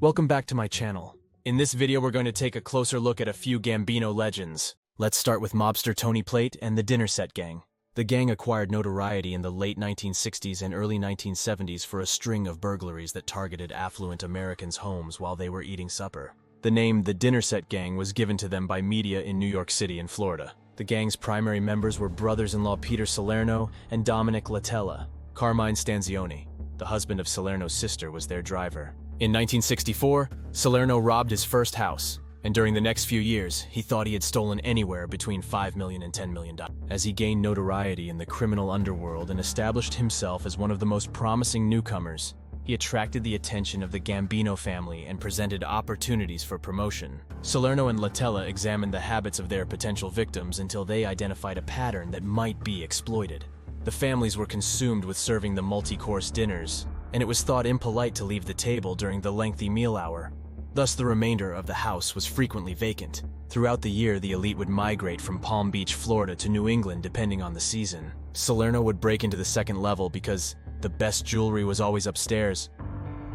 Welcome back to my channel. In this video we're going to take a closer look at a few Gambino legends. Let's start with mobster Tony Plate and the Dinner Set Gang. The gang acquired notoriety in the late 1960s and early 1970s for a string of burglaries that targeted affluent Americans' homes while they were eating supper. The name the Dinner Set Gang was given to them by media in New York City and Florida. The gang's primary members were brothers-in-law Peter Salerno and Domenico Cefalu. Carmine Stanzioni, the husband of Salerno's sister, was their driver. In 1964, Salerno robbed his first house, and during the next few years, he thought he had stolen anywhere between $5 million and $10 million. As he gained notoriety in the criminal underworld and established himself as one of the most promising newcomers, he attracted the attention of the Gambino family and presented opportunities for promotion. Salerno and Cefalu examined the habits of their potential victims until they identified a pattern that might be exploited. The families were consumed with serving the multi-course dinners, and it was thought impolite to leave the table during the lengthy meal hour. Thus, the remainder of the house was frequently vacant. Throughout the year, the elite would migrate from Palm Beach, Florida to New England depending on the season. Salerno would break into the second level because the best jewelry was always upstairs.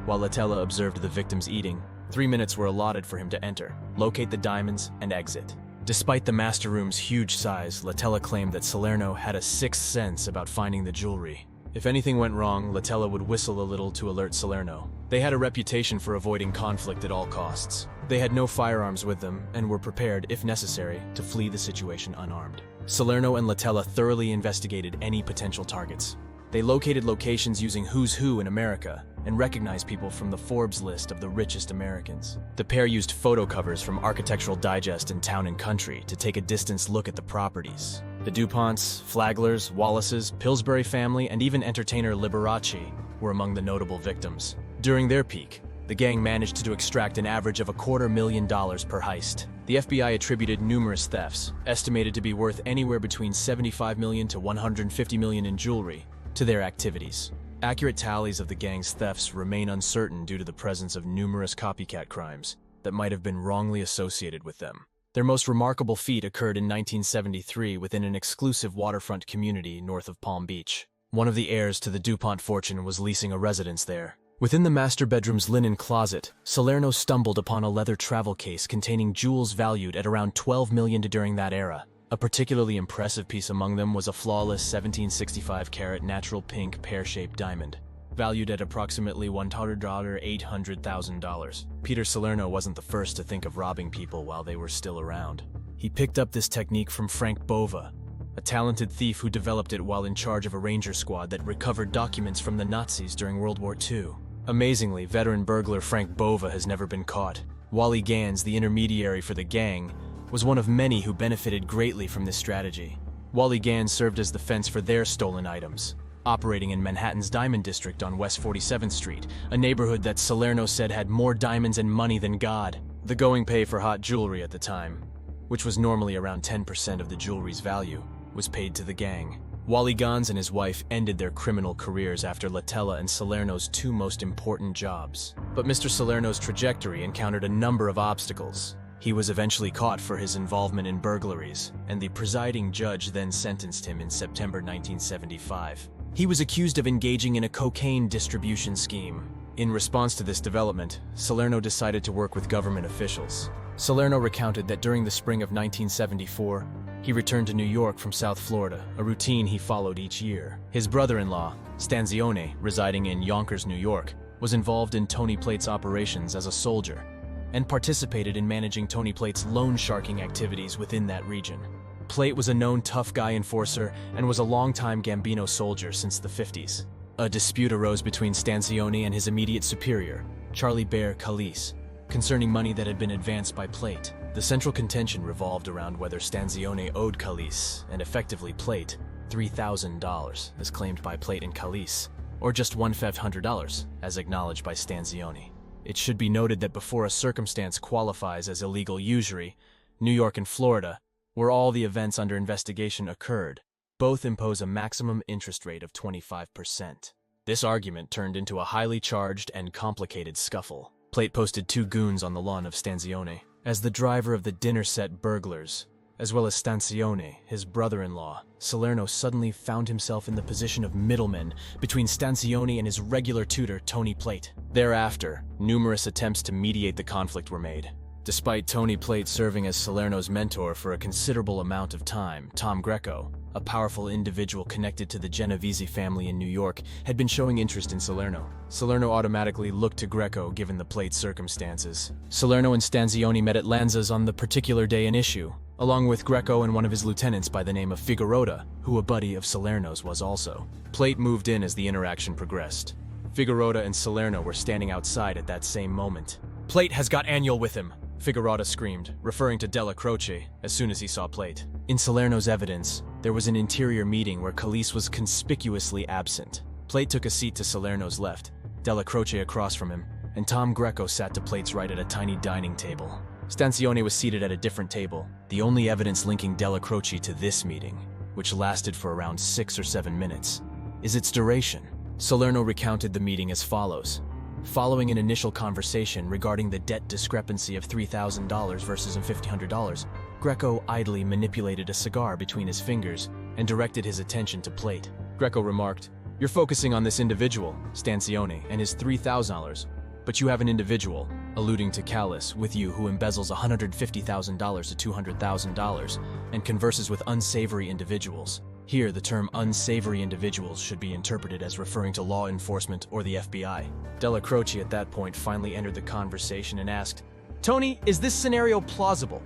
While Cefalu observed the victims eating, 3 minutes were allotted for him to enter, locate the diamonds, and exit. Despite the master room's huge size, Cefalu claimed that Salerno had a sixth sense about finding the jewelry. If anything went wrong, Cefalu would whistle a little to alert Salerno. They had a reputation for avoiding conflict at all costs. They had no firearms with them and were prepared, if necessary, to flee the situation unarmed. Salerno and Cefalu thoroughly investigated any potential targets. They located locations using Who's Who in America and recognized people from the Forbes list of the richest Americans. The pair used photo covers from Architectural Digest and Town & Country to take a distance look at the properties. The DuPonts, Flaglers, Wallaces, Pillsbury family, and even entertainer Liberace were among the notable victims. During their peak, the gang managed to extract an average of $250,000 per heist. The FBI attributed numerous thefts, estimated to be worth anywhere between $75 million to $150 million in jewelry, to their activities. Accurate tallies of the gang's thefts remain uncertain due to the presence of numerous copycat crimes that might have been wrongly associated with them. Their most remarkable feat occurred in 1973 within an exclusive waterfront community north of Palm Beach. One of the heirs to the DuPont fortune was leasing a residence there. Within the master bedroom's linen closet, Salerno stumbled upon a leather travel case containing jewels valued at around $12 million during that era. A particularly impressive piece among them was a flawless 1765-carat natural pink pear-shaped diamond, valued at approximately $800,000. Peter Salerno wasn't the first to think of robbing people while they were still around. He picked up this technique from Frank Bova, a talented thief who developed it while in charge of a ranger squad that recovered documents from the Nazis during World War II. Amazingly, veteran burglar Frank Bova has never been caught. Wally Gans, the intermediary for the gang, was one of many who benefited greatly from this strategy. Wally Gans served as the fence for their stolen items, operating in Manhattan's Diamond District on West 47th Street, a neighborhood that Salerno said had more diamonds and money than God. The going pay for hot jewelry at the time, which was normally around 10% of the jewelry's value, was paid to the gang. Wally Gans and his wife ended their criminal careers after Cefalu and Salerno's two most important jobs. But Mr. Salerno's trajectory encountered a number of obstacles. He was eventually caught for his involvement in burglaries, and the presiding judge then sentenced him in September 1975. He was accused of engaging in a cocaine distribution scheme. In response to this development, Salerno decided to work with government officials. Salerno recounted that during the spring of 1974, he returned to New York from South Florida, a routine he followed each year. His brother-in-law, Stanzioni, residing in Yonkers, New York, was involved in Tony Plate's operations as a soldier, and participated in managing Tony Plate's loan sharking activities within that region. Plate was a known tough guy enforcer and was a longtime Gambino soldier since the 50s. A dispute arose between Stanzioni and his immediate superior, Charlie Bear Calise, concerning money that had been advanced by Plate. The central contention revolved around whether Stanzioni owed Calise, and effectively Plate, $3,000, as claimed by Plate and Calise, or just $1,500, as acknowledged by Stanzioni. It should be noted that before a circumstance qualifies as illegal usury, New York and Florida, where all the events under investigation occurred, both impose a maximum interest rate of 25%. This argument turned into a highly charged and complicated scuffle. Plate posted two goons on the lawn of Stanzioni. As the driver of the dinner set burglars, as well as Stanzione, his brother-in-law, Salerno suddenly found himself in the position of middleman between Stanzione and his regular tutor, Tony Plate. Thereafter, numerous attempts to mediate the conflict were made. Despite Tony Plate serving as Salerno's mentor for a considerable amount of time, Tom Greco, a powerful individual connected to the Genovese family in New York, had been showing interest in Salerno. Salerno automatically looked to Greco given the Plate's circumstances. Salerno and Stanzione met at Lanza's on the particular day in issue, along with Greco and one of his lieutenants by the name of Figueroa, who a buddy of Salerno's was also. Plate moved in as the interaction progressed. Figueroa and Salerno were standing outside at that same moment. "Plate has got Annual with him," Figueroa screamed, referring to Della Croce, as soon as he saw Plate. In Salerno's evidence, there was an interior meeting where Calise was conspicuously absent. Plate took a seat to Salerno's left, Della Croce across from him, and Tom Greco sat to Plate's right at a tiny dining table. Stanzione was seated at a different table. The only evidence linking Della Croce to this meeting, which lasted for around 6 or 7 minutes, is its duration. Salerno recounted the meeting as follows. Following an initial conversation regarding the debt discrepancy of $3,000 versus $1,500, Greco idly manipulated a cigar between his fingers and directed his attention to Plate. Greco remarked, "You're focusing on this individual, Stanzione, and his $3,000, but you have an individual," alluding to Callis, "with you who embezzles $150,000 to $200,000 and converses with unsavory individuals." Here, the term unsavory individuals should be interpreted as referring to law enforcement or the FBI. Della Croce at that point finally entered the conversation and asked, "Tony, is this scenario plausible?"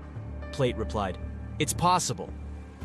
Plate replied, "It's possible."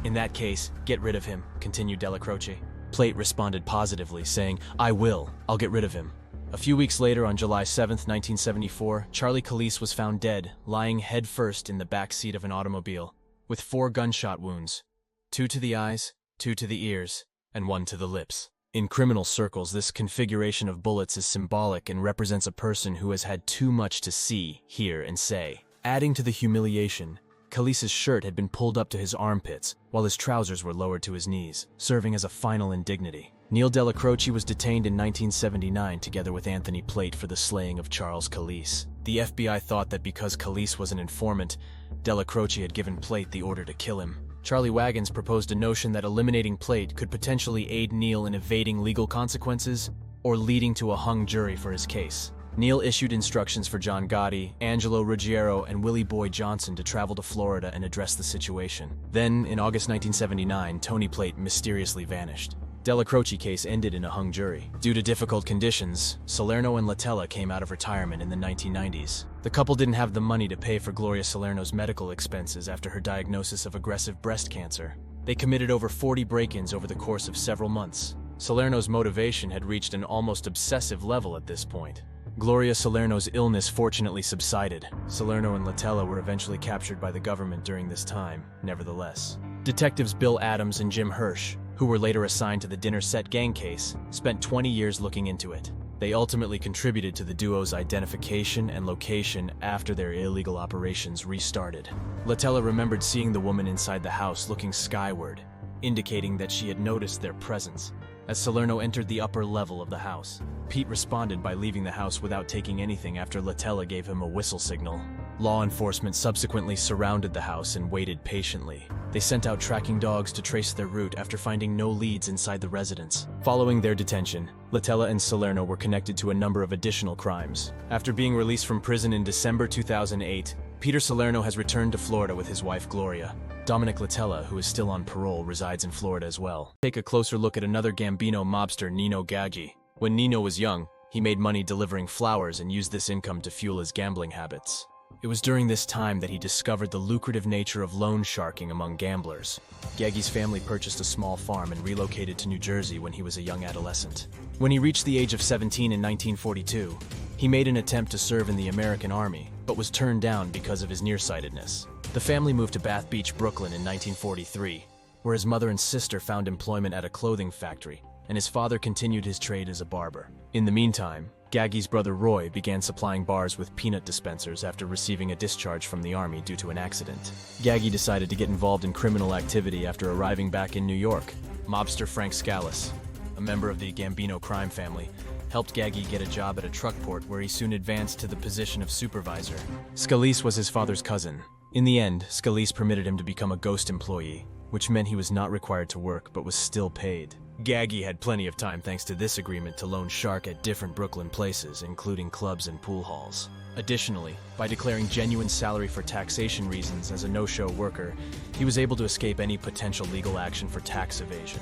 "In that case, get rid of him," continued Della Croce. Plate responded positively, saying, I'll get rid of him." A few weeks later, on July 7th, 1974, Charlie Calise was found dead, lying head-first in the back seat of an automobile, with 4 gunshot wounds, 2 to the eyes, 2 to the ears, and 1 to the lips. In criminal circles, this configuration of bullets is symbolic and represents a person who has had too much to see, hear, and say. Adding to the humiliation, Calise's shirt had been pulled up to his armpits, while his trousers were lowered to his knees, serving as a final indignity. Neil Della Croce was detained in 1979 together with Anthony Plate for the slaying of Charles Calise. The FBI thought that because Calise was an informant, Della Croce had given Plate the order to kill him. Charlie Wagons proposed a notion that eliminating Plate could potentially aid Neil in evading legal consequences or leading to a hung jury for his case. Neil issued instructions for John Gotti, Angelo Ruggiero, and Willie Boy Johnson to travel to Florida and address the situation. Then, in August 1979, Tony Plate mysteriously vanished. Della Croce case ended in a hung jury. Due to difficult conditions, Salerno and Latella came out of retirement in the 1990s. The couple didn't have the money to pay for Gloria Salerno's medical expenses after her diagnosis of aggressive breast cancer. They committed over 40 break-ins over the course of several months. Salerno's motivation had reached an almost obsessive level at this point. Gloria Salerno's illness fortunately subsided. Salerno and Latella were eventually captured by the government during this time, nevertheless. Detectives Bill Adams and Jim Hirsch, who were later assigned to the Dinner Set Gang case, spent 20 years looking into it. They ultimately contributed to the duo's identification and location after their illegal operations restarted. Latella remembered seeing the woman inside the house looking skyward, indicating that she had noticed their presence. As Salerno entered the upper level of the house, Pete responded by leaving the house without taking anything after Latella gave him a whistle signal. Law enforcement subsequently surrounded the house and waited patiently. They sent out tracking dogs to trace their route after finding no leads inside the residence. Following their detention, Latella and Salerno were connected to a number of additional crimes. After being released from prison in December 2008, Peter Salerno has returned to Florida with his wife Gloria. Dominic Latella, who is still on parole, resides in Florida as well. Take a closer look at another Gambino mobster, Nino Gaggi. When Nino was young, he made money delivering flowers and used this income to fuel his gambling habits. It was during this time that he discovered the lucrative nature of loan sharking among gamblers. Gaggi's family purchased a small farm and relocated to New Jersey when he was a young adolescent. When he reached the age of 17 in 1942, he made an attempt to serve in the American Army, but was turned down because of his nearsightedness. The family moved to Bath Beach, Brooklyn in 1943, where his mother and sister found employment at a clothing factory, and his father continued his trade as a barber. In the meantime, Gaggi's brother Roy began supplying bars with peanut dispensers after receiving a discharge from the army due to an accident. Gaggi decided to get involved in criminal activity after arriving back in New York. Mobster Frank Scalise, a member of the Gambino crime family, helped Gaggi get a job at a truck port where he soon advanced to the position of supervisor. Scalise was his father's cousin. In the end, Scalise permitted him to become a ghost employee, which meant he was not required to work but was still paid. Gaggy had plenty of time thanks to this agreement to loan Shark at different Brooklyn places, including clubs and pool halls. Additionally, by declaring genuine salary for taxation reasons as a no-show worker, he was able to escape any potential legal action for tax evasion.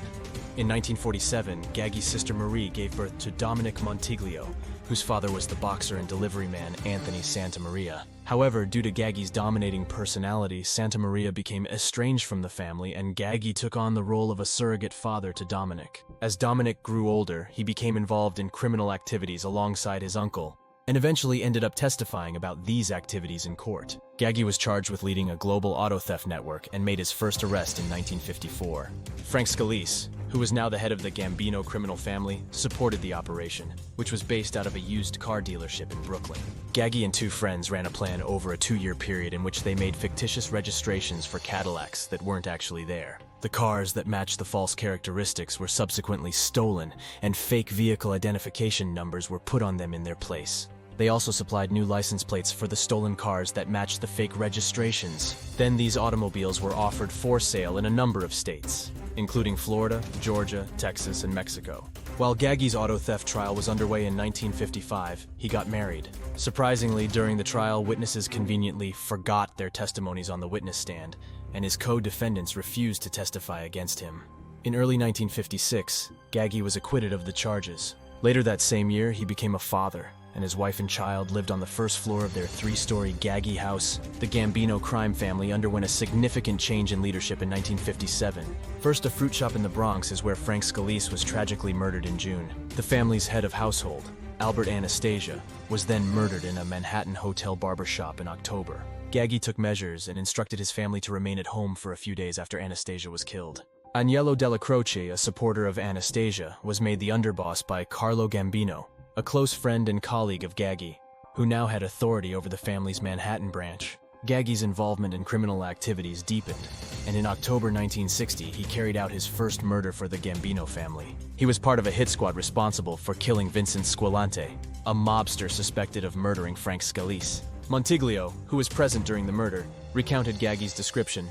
In 1947, Gaggy's sister Marie gave birth to Domenico Montiglio, whose father was the boxer and delivery man Anthony Santamaria. However, due to Gaggy's dominating personality, Santamaria became estranged from the family, and Gaggy took on the role of a surrogate father to Dominic. As Dominic grew older, he became involved in criminal activities alongside his uncle, and eventually ended up testifying about these activities in court. Gaggy was charged with leading a global auto theft network and made his first arrest in 1954. Frank Scalise, who was now the head of the Gambino criminal family, supported the operation, which was based out of a used car dealership in Brooklyn. Gaggy and two friends ran a plan over a 2-year period in which they made fictitious registrations for Cadillacs that weren't actually there. The cars that matched the false characteristics were subsequently stolen, and fake vehicle identification numbers were put on them in their place. They also supplied new license plates for the stolen cars that matched the fake registrations. Then these automobiles were offered for sale in a number of states, including Florida, Georgia, Texas, and Mexico. While Gaggy's auto theft trial was underway in 1955, he got married. Surprisingly, during the trial, witnesses conveniently forgot their testimonies on the witness stand, and his co-defendants refused to testify against him. In early 1956, Gaggy was acquitted of the charges. Later that same year, he became a father, and his wife and child lived on the first floor of their 3-story Gaggy house. The Gambino crime family underwent a significant change in leadership in 1957. First, a fruit shop in the Bronx is where Frank Scalise was tragically murdered in June. The family's head of household, Albert Anastasia, was then murdered in a Manhattan hotel barbershop in October. Gaggy took measures and instructed his family to remain at home for a few days after Anastasia was killed. Agnello Della Croce, a supporter of Anastasia, was made the underboss by Carlo Gambino, a close friend and colleague of Gaggy, who now had authority over the family's Manhattan branch. Gaggy's involvement in criminal activities deepened, and in October 1960, he carried out his first murder for the Gambino family. He was part of a hit squad responsible for killing Vincent Squillante, a mobster suspected of murdering Frank Scalise. Montiglio, who was present during the murder, recounted Gaggy's description.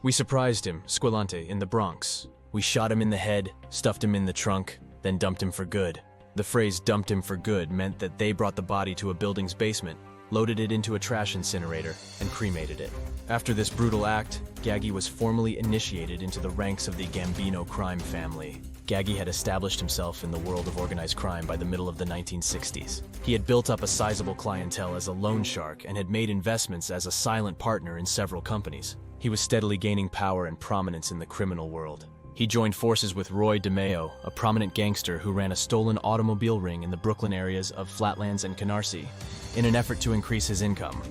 "We surprised him, Squillante, in the Bronx. We shot him in the head, stuffed him in the trunk, then dumped him for good." The phrase "dumped him for good" meant that they brought the body to a building's basement, loaded it into a trash incinerator, and cremated it. After this brutal act, Gaggy was formally initiated into the ranks of the Gambino crime family. Gaggy had established himself in the world of organized crime by the middle of the 1960s. He had built up a sizable clientele as a loan shark and had made investments as a silent partner in several companies. He was steadily gaining power and prominence in the criminal world. He joined forces with Roy Demeo, a prominent gangster who ran a stolen automobile ring in the Brooklyn areas of Flatlands and Canarsie, in an effort to increase his income.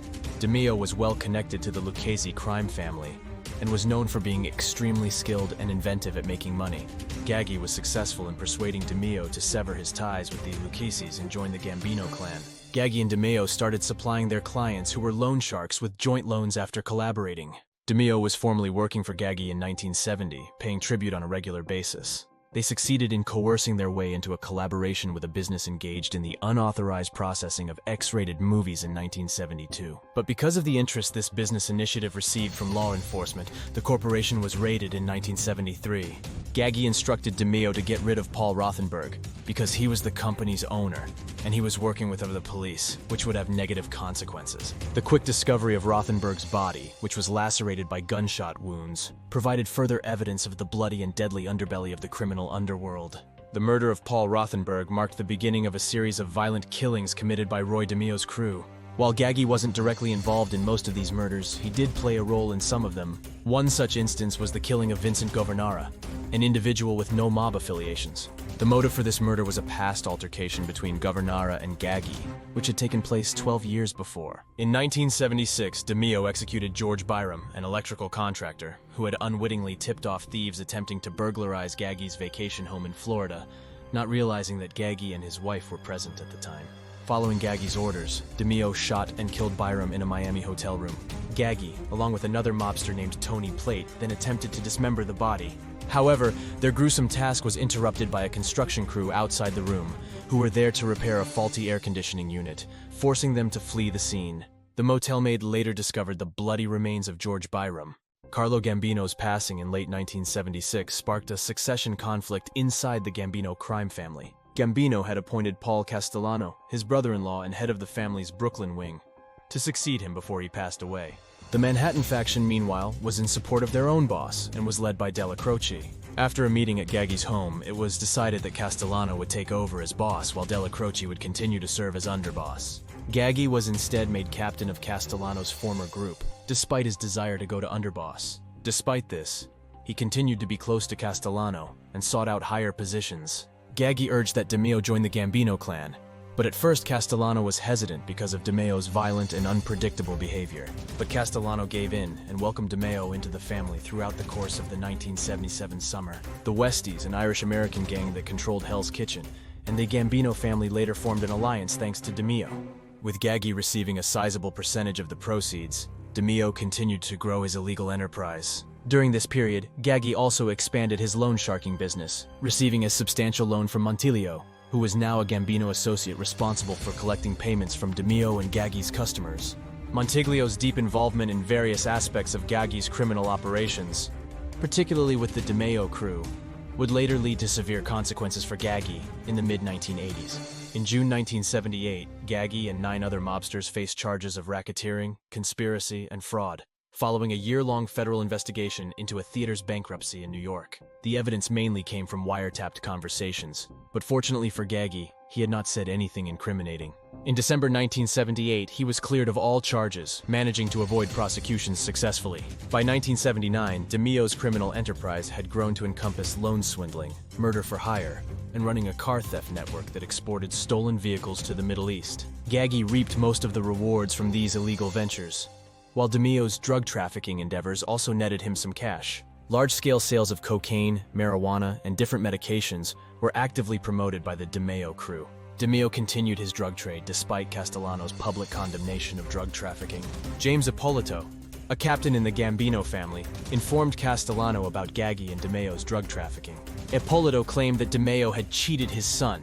Demeo was well connected to the Lucchese crime family and was known for being extremely skilled and inventive at making money. Gaggy was successful in persuading Demeo to sever his ties with the Luccheses and join the Gambino clan. Gaggy and Demeo started supplying their clients who were loan sharks with joint loans after collaborating. Demeo was formerly working for Gaggy in 1970, paying tribute on a regular basis. They succeeded in coercing their way into a collaboration with a business engaged in the unauthorized processing of X-rated movies in 1972. But because of the interest this business initiative received from law enforcement, the corporation was raided in 1973. Gaggy instructed Demeo to get rid of Paul Rothenberg because he was the company's owner, and he was working with the police, which would have negative consequences. The quick discovery of Rothenberg's body, which was lacerated by gunshot wounds, provided further evidence of the bloody and deadly underbelly of the criminal underworld. The murder of Paul Rothenberg marked the beginning of a series of violent killings committed by Roy Demeo's crew. While Gaggy wasn't directly involved in most of these murders, he did play a role in some of them. One such instance was the killing of Vincent Governara, an individual with no mob affiliations. The motive for this murder was a past altercation between Governara and Gaggy, which had taken place 12 years before. In 1976, Demeo executed George Byram, an electrical contractor, who had unwittingly tipped off thieves attempting to burglarize Gaggy's vacation home in Florida, not realizing that Gaggy and his wife were present at the time. Following Gaggy's orders, Demeo shot and killed Byram in a Miami hotel room. Gaggy, along with another mobster named Tony Plate, then attempted to dismember the body. However, their gruesome task was interrupted by a construction crew outside the room, who were there to repair a faulty air conditioning unit, forcing them to flee the scene. The motel maid later discovered the bloody remains of George Byram. Carlo Gambino's passing in late 1976 sparked a succession conflict inside the Gambino crime family. Gambino had appointed Paul Castellano, his brother-in-law and head of the family's Brooklyn wing, to succeed him before he passed away. The Manhattan faction, meanwhile, was in support of their own boss and was led by Della Croce. After a meeting at Gaggy's home, it was decided that Castellano would take over as boss while Della Croce would continue to serve as underboss. Gaggy was instead made captain of Castellano's former group, despite his desire to go to underboss. Despite this, he continued to be close to Castellano and sought out higher positions. Gaggy urged that Demeo join the Gambino clan, but at first Castellano was hesitant because of Demeo's violent and unpredictable behavior. But Castellano gave in and welcomed Demeo into the family throughout the course of the 1977 summer. The Westies, an Irish-American gang that controlled Hell's Kitchen, and the Gambino family later formed an alliance thanks to Demeo. With Gaggy receiving a sizable percentage of the proceeds, Demeo continued to grow his illegal enterprise. During this period, Gaggy also expanded his loan sharking business, receiving a substantial loan from Montilio, who was now a Gambino associate responsible for collecting payments from Demeo and Gaggy's customers. Montiglio's deep involvement in various aspects of Gaggy's criminal operations, particularly with the Demeo crew, would later lead to severe consequences for Gaggy in the mid-1980s. In June 1978, Gaggy and 9 other mobsters faced charges of racketeering, conspiracy, and fraud, following a year-long federal investigation into a theater's bankruptcy in New York. The evidence mainly came from wiretapped conversations, but fortunately for Gaggy, he had not said anything incriminating. In December 1978, he was cleared of all charges, managing to avoid prosecutions successfully. By 1979, Demeo's criminal enterprise had grown to encompass loan swindling, murder for hire, and running a car theft network that exported stolen vehicles to the Middle East. Gaggy reaped most of the rewards from these illegal ventures, while Demeo's drug trafficking endeavors also netted him some cash. Large-scale sales of cocaine, marijuana, and different medications were actively promoted by the Demeo crew. Demeo continued his drug trade despite Castellano's public condemnation of drug trafficking. James Ippolito, a captain in the Gambino family, informed Castellano about Gaggy and Demeo's drug trafficking. Ippolito claimed that Demeo had cheated his son,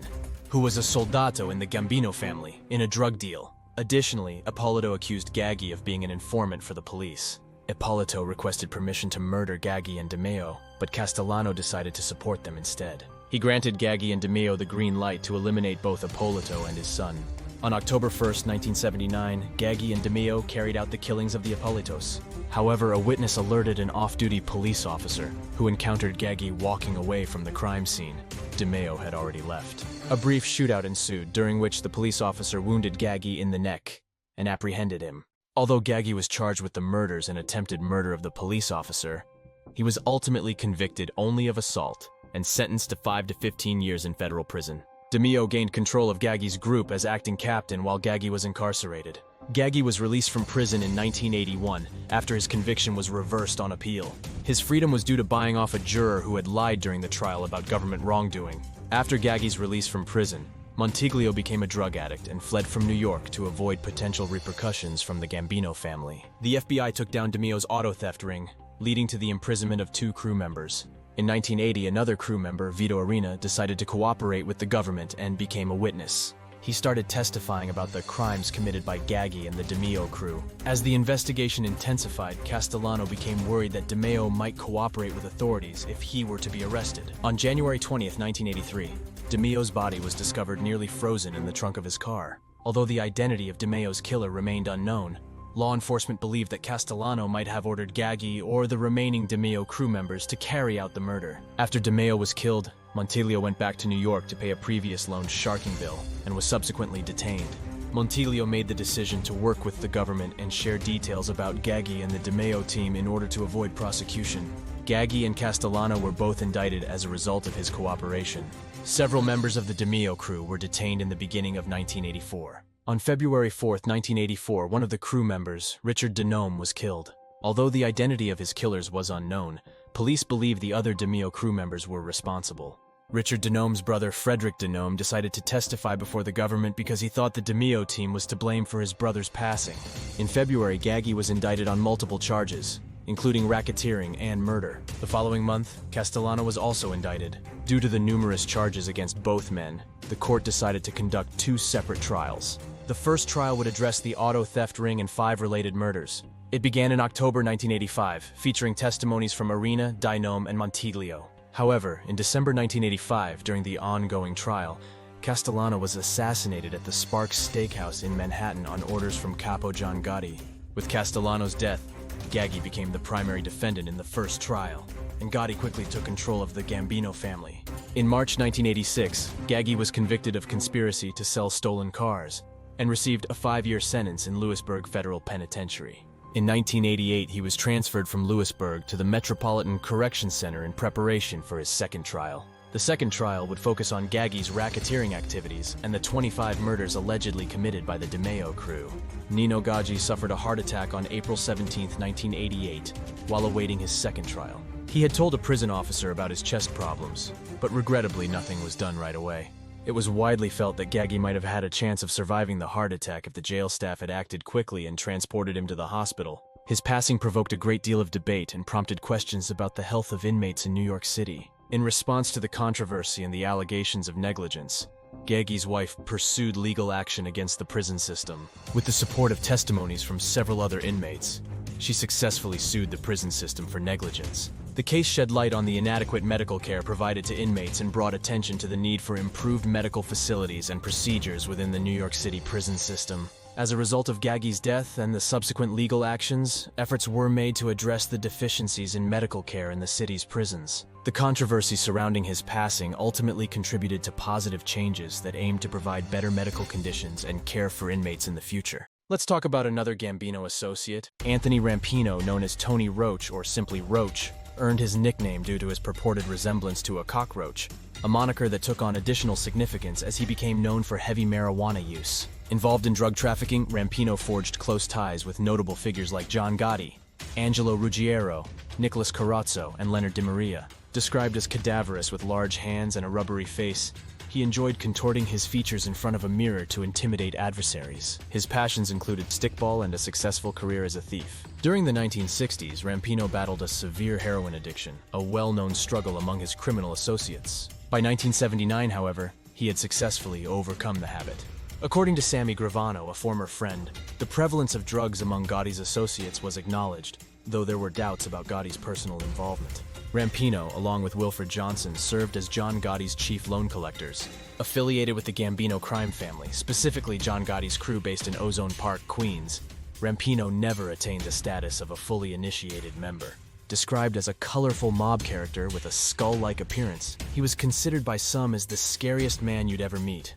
who was a soldato in the Gambino family, in a drug deal. Additionally, Ippolito accused Gaggy of being an informant for the police. Ippolito requested permission to murder Gaggy and Demeo, but Castellano decided to support them instead. He granted Gaggy and Demeo the green light to eliminate both Ippolito and his son. On October 1, 1979, Gaggy and Demeo carried out the killings of the Ippolitos. However, a witness alerted an off-duty police officer, who encountered Gaggy walking away from the crime scene. Demeo had already left. A brief shootout ensued, during which the police officer wounded Gaggy in the neck and apprehended him. Although Gaggy was charged with the murders and attempted murder of the police officer, he was ultimately convicted only of assault and sentenced to 5 to 15 years in federal prison. Demeo gained control of Gaggy's group as acting captain while Gaggy was incarcerated. Gaggy was released from prison in 1981 after his conviction was reversed on appeal. His freedom was due to buying off a juror who had lied during the trial about government wrongdoing. After Gaggy's release from prison, Montiglio became a drug addict and fled from New York to avoid potential repercussions from the Gambino family. The FBI took down Demeo's auto theft ring, leading to the imprisonment of 2 crew members. In 1980, another crew member, Vito Arena, decided to cooperate with the government and became a witness. He started testifying about the crimes committed by Gaggy and the Demeo crew. As the investigation intensified, Castellano became worried that Demeo might cooperate with authorities if he were to be arrested. On January 20, 1983, Demeo's body was discovered nearly frozen in the trunk of his car. Although the identity of Demeo's killer remained unknown, law enforcement believed that Castellano might have ordered Gaggy or the remaining Demeo crew members to carry out the murder. After Demeo was killed, Montiglio went back to New York to pay a previous loaned sharking bill and was subsequently detained. Montiglio made the decision to work with the government and share details about Gaggy and the Demeo team in order to avoid prosecution. Gaggy and Castellano were both indicted as a result of his cooperation. Several members of the Demeo crew were detained in the beginning of 1984. On February 4, 1984, one of the crew members, Richard Denome, was killed. Although the identity of his killers was unknown, police believe the other Demeo crew members were responsible. Richard Denome's brother, Frederick Denome, decided to testify before the government because he thought the Demeo team was to blame for his brother's passing. In February, Gaggy was indicted on multiple charges, including racketeering and murder. The following month, Castellano was also indicted. Due to the numerous charges against both men, the court decided to conduct 2 separate trials. The first trial would address the auto theft ring and 5 related murders. It began in October 1985, featuring testimonies from Arena, Dinome, and Montiglio. However, in December 1985, during the ongoing trial, Castellano was assassinated at the Sparks Steakhouse in Manhattan on orders from Capo John Gotti. With Castellano's death, Gaggi became the primary defendant in the first trial, and Gotti quickly took control of the Gambino family. In March 1986, Gaggi was convicted of conspiracy to sell stolen cars and received a 5-year sentence in Lewisburg Federal Penitentiary. In 1988, he was transferred from Lewisburg to the Metropolitan Correction Center in preparation for his second trial. The second trial would focus on Gaggi's racketeering activities and the 25 murders allegedly committed by the Demeo crew. Nino Gaggi suffered a heart attack on April 17, 1988, while awaiting his second trial. He had told a prison officer about his chest problems, but regrettably nothing was done right away. It was widely felt that Gaggi might have had a chance of surviving the heart attack if the jail staff had acted quickly and transported him to the hospital. His passing provoked a great deal of debate and prompted questions about the health of inmates in New York City. In response to the controversy and the allegations of negligence, Gaggi's wife pursued legal action against the prison system. With the support of testimonies from several other inmates, she successfully sued the prison system for negligence. The case shed light on the inadequate medical care provided to inmates and brought attention to the need for improved medical facilities and procedures within the New York City prison system. As a result of Gaggi's death and the subsequent legal actions, efforts were made to address the deficiencies in medical care in the city's prisons. The controversy surrounding his passing ultimately contributed to positive changes that aimed to provide better medical conditions and care for inmates in the future. Let's talk about another Gambino associate. Anthony Rampino, known as Tony Roach or simply Roach, earned his nickname due to his purported resemblance to a cockroach, a moniker that took on additional significance as he became known for heavy marijuana use. Involved in drug trafficking, Rampino forged close ties with notable figures like John Gotti, Angelo Ruggiero, Nicholas Carrazzo, and Leonard DiMaria. Described as cadaverous with large hands and a rubbery face, he enjoyed contorting his features in front of a mirror to intimidate adversaries. His passions included stickball and a successful career as a thief. During the 1960s, Rampino battled a severe heroin addiction, a well-known struggle among his criminal associates. By 1979, however, he had successfully overcome the habit. According to Sammy Gravano, a former friend, the prevalence of drugs among Gotti's associates was acknowledged, though there were doubts about Gotti's personal involvement. Rampino, along with Wilfred Johnson, served as John Gotti's chief loan collectors. Affiliated with the Gambino crime family, specifically John Gotti's crew based in Ozone Park, Queens, Rampino never attained the status of a fully initiated member. Described as a colorful mob character with a skull-like appearance, he was considered by some as the scariest man you'd ever meet.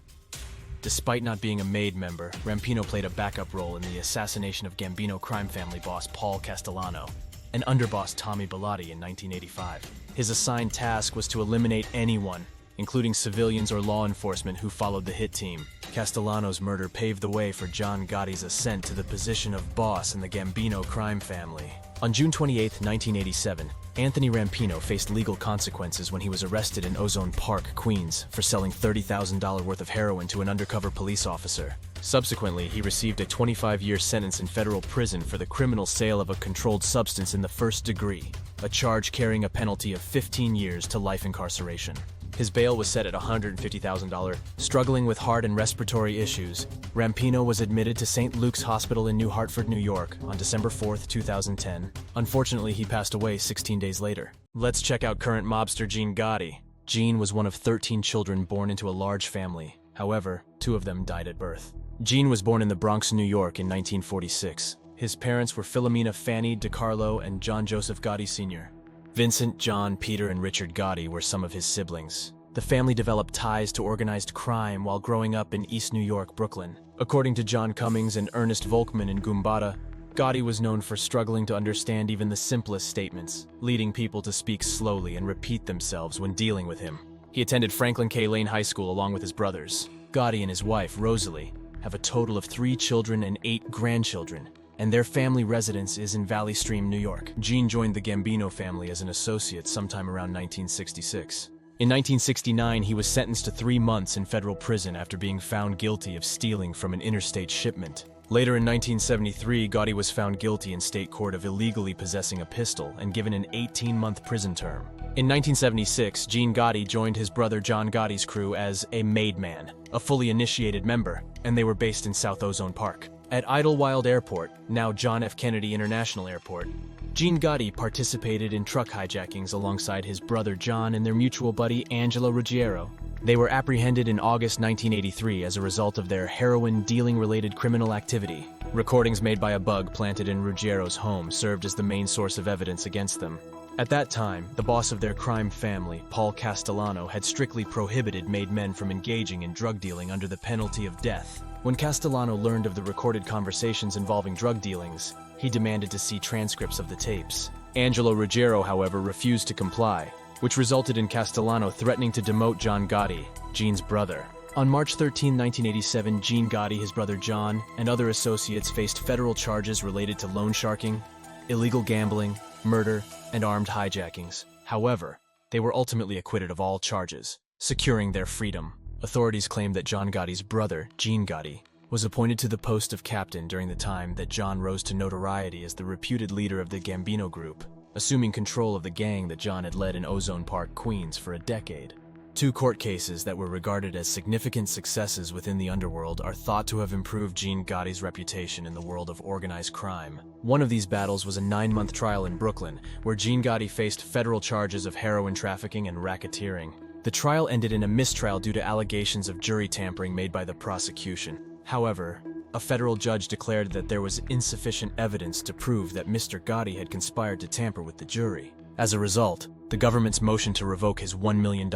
Despite not being a made member, Rampino played a backup role in the assassination of Gambino crime family boss Paul Castellano and underboss Tommy Bellotti in 1985. His assigned task was to eliminate anyone, including civilians or law enforcement, who followed the hit team. Castellano's murder paved the way for John Gotti's ascent to the position of boss in the Gambino crime family. On June 28, 1987, Anthony Rampino faced legal consequences when he was arrested in Ozone Park, Queens, for selling $30,000 worth of heroin to an undercover police officer. Subsequently, he received a 25-year sentence in federal prison for the criminal sale of a controlled substance in the first degree, a charge carrying a penalty of 15 years to life incarceration. His bail was set at $150,000. Struggling with heart and respiratory issues, Rampino was admitted to St. Luke's Hospital in New Hartford, New York on December 4, 2010. Unfortunately, he passed away 16 days later. Let's check out current mobster Gene Gotti. Gene was one of 13 children born into a large family. However, 2 of them died at birth. Gene was born in the Bronx, New York in 1946. His parents were Philomena Fanny DiCarlo and John Joseph Gotti Sr. Vincent, John, Peter, and Richard Gotti were some of his siblings. The family developed ties to organized crime while growing up in East New York, Brooklyn. According to John Cummings and Ernest Volkman in Goombata, Gotti was known for struggling to understand even the simplest statements, leading people to speak slowly and repeat themselves when dealing with him. He attended Franklin K. Lane High School along with his brothers. Gotti and his wife, Rosalie, have a total of 3 children and 8 grandchildren, and their family residence is in Valley Stream, New York. Gene joined the Gambino family as an associate sometime around 1966. In 1969, he was sentenced to 3 months in federal prison after being found guilty of stealing from an interstate shipment. Later in 1973, Gotti was found guilty in state court of illegally possessing a pistol and given an 18-month prison term. In 1976, Gene Gotti joined his brother John Gotti's crew as a made man, a fully initiated member, and they were based in South Ozone Park. At Idlewild Airport, now John F. Kennedy International Airport, Gene Gotti participated in truck hijackings alongside his brother John and their mutual buddy Angelo Ruggiero. They were apprehended in August 1983 as a result of their heroin-dealing-related criminal activity. Recordings made by a bug planted in Ruggiero's home served as the main source of evidence against them. At that time, the boss of their crime family, Paul Castellano, had strictly prohibited made men from engaging in drug dealing under the penalty of death. When Castellano learned of the recorded conversations involving drug dealings, he demanded to see transcripts of the tapes. Angelo Ruggiero, however, refused to comply, which resulted in Castellano threatening to demote John Gotti, Gene's brother. On March 13, 1987, Gene Gotti, his brother John, and other associates faced federal charges related to loan sharking, illegal gambling, murder, and armed hijackings. However, they were ultimately acquitted of all charges, securing their freedom. Authorities claimed that John Gotti's brother, Gene Gotti, was appointed to the post of captain during the time that John rose to notoriety as the reputed leader of the Gambino group, assuming control of the gang that John had led in Ozone Park, Queens for a decade. Two court cases that were regarded as significant successes within the underworld are thought to have improved Gene Gotti's reputation in the world of organized crime. One of these battles was a 9-month trial in Brooklyn, where Gene Gotti faced federal charges of heroin trafficking and racketeering. The trial ended in a mistrial due to allegations of jury tampering made by the prosecution. However, a federal judge declared that there was insufficient evidence to prove that Mr. Gotti had conspired to tamper with the jury. As a result, the government's motion to revoke his $1 million